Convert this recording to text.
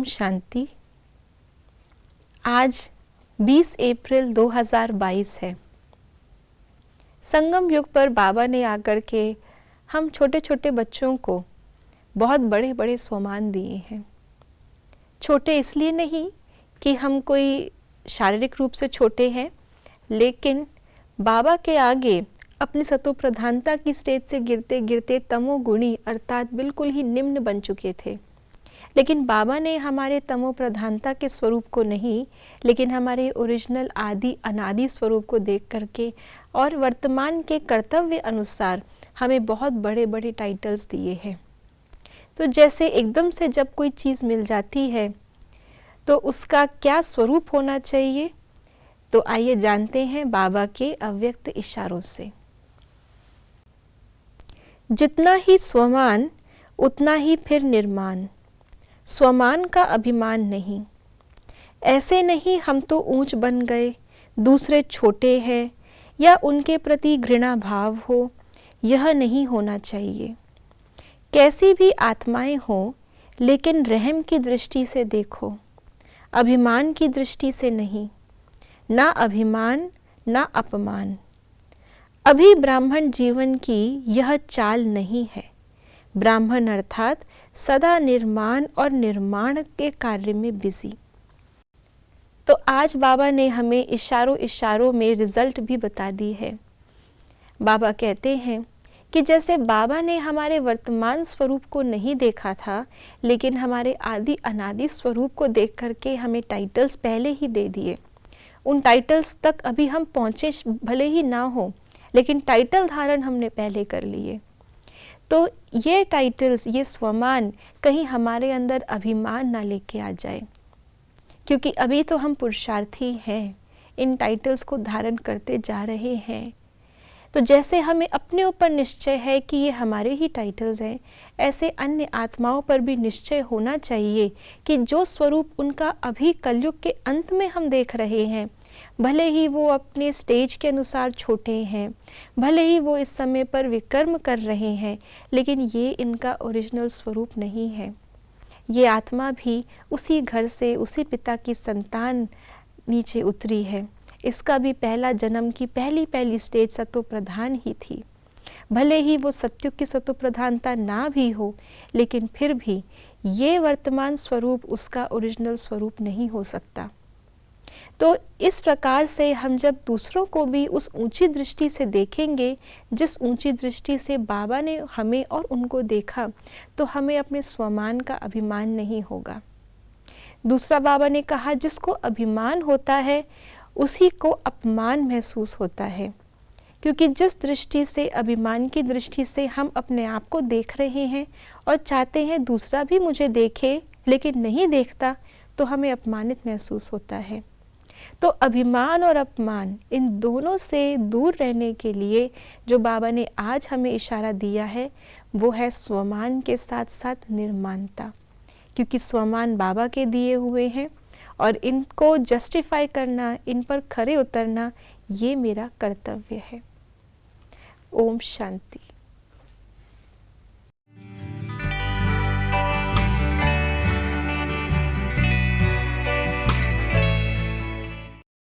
ओम शांति। आज 20 अप्रैल 2022 है। संगम युग पर बाबा ने आकर के हम छोटे छोटे बच्चों को बहुत बड़े बड़े स्वमान दिए हैं। छोटे इसलिए नहीं कि हम कोई शारीरिक रूप से छोटे हैं, लेकिन बाबा के आगे अपनी सतो प्रधानता की स्टेज से गिरते गिरते तमोगुणी अर्थात बिल्कुल ही निम्न बन चुके थे। लेकिन बाबा ने हमारे तमो प्रधानता के स्वरूप को नहीं, लेकिन हमारे ओरिजिनल आदि अनादि स्वरूप को देख करके और वर्तमान के कर्तव्य अनुसार हमें बहुत बड़े बड़े टाइटल्स दिए हैं। तो जैसे एकदम से जब कोई चीज़ मिल जाती है तो उसका क्या स्वरूप होना चाहिए, तो आइए जानते हैं बाबा के अव्यक्त इशारों से। जितना ही स्वमान उतना ही फिर निर्माण, स्वमान का अभिमान नहीं। ऐसे नहीं हम तो ऊंच बन गए, दूसरे छोटे हैं, या उनके प्रति घृणा भाव हो, यह नहीं होना चाहिए। कैसी भी आत्माएं हों, लेकिन रहम की दृष्टि से देखो, अभिमान की दृष्टि से नहीं। ना अभिमान ना अपमान। अभी ब्राह्मण जीवन की यह चाल नहीं है। ब्राह्मण अर्थात सदा निर्माण और निर्माण के कार्य में बिजी। तो आज बाबा ने हमें इशारों इशारों में रिजल्ट भी बता दी है। बाबा कहते हैं कि जैसे बाबा ने हमारे वर्तमान स्वरूप को नहीं देखा था, लेकिन हमारे आदि अनादि स्वरूप को देख करके हमें टाइटल्स पहले ही दे दिए। उन टाइटल्स तक अभी हम पहुँचे भले ही ना हो, लेकिन टाइटल धारण हमने पहले कर लिए। तो ये टाइटल्स, ये स्वमान कहीं हमारे अंदर अभिमान ना लेके आ जाए, क्योंकि अभी तो हम पुरुषार्थी हैं, इन टाइटल्स को धारण करते जा रहे हैं। तो जैसे हमें अपने ऊपर निश्चय है कि ये हमारे ही टाइटल्स हैं, ऐसे अन्य आत्माओं पर भी निश्चय होना चाहिए कि जो स्वरूप उनका अभी कलयुग के अंत में हम देख रहे हैं, भले ही वो अपने स्टेज के अनुसार छोटे हैं, भले ही वो इस समय पर विकर्म कर रहे हैं, लेकिन ये इनका ओरिजिनल स्वरूप नहीं है। ये आत्मा भी उसी घर से, उसी पिता की संतान नीचे उतरी है। इसका भी पहला जन्म की पहली स्टेज सतो प्रधान ही थी। भले ही वो सत्युग की सतो प्रधानता ना भी हो, लेकिन फिर भी ये वर्तमान स्वरूप उसका ओरिजिनल स्वरूप नहीं हो सकता। तो इस प्रकार से हम जब दूसरों को भी उस ऊंची दृष्टि से देखेंगे, जिस ऊंची दृष्टि से बाबा ने हमें और उनको देखा, तो हमें अपने स्वमान का अभिमान नहीं होगा। दूसरा बाबा ने कहा, जिसको अभिमान होता है उसी को अपमान महसूस होता है, क्योंकि जिस दृष्टि से, अभिमान की दृष्टि से हम अपने आप को देख रहे हैं और चाहते हैं दूसरा भी मुझे देखे, लेकिन नहीं देखता, तो हमें अपमानित महसूस होता है। तो अभिमान और अपमान, इन दोनों से दूर रहने के लिए जो बाबा ने आज हमें इशारा दिया है, वो है स्वमान के साथ साथ निर्माणता। क्योंकि स्वमान बाबा के दिए हुए हैं और इनको जस्टिफाई करना, इन पर खरे उतरना, ये मेरा कर्तव्य है। ओम शांति।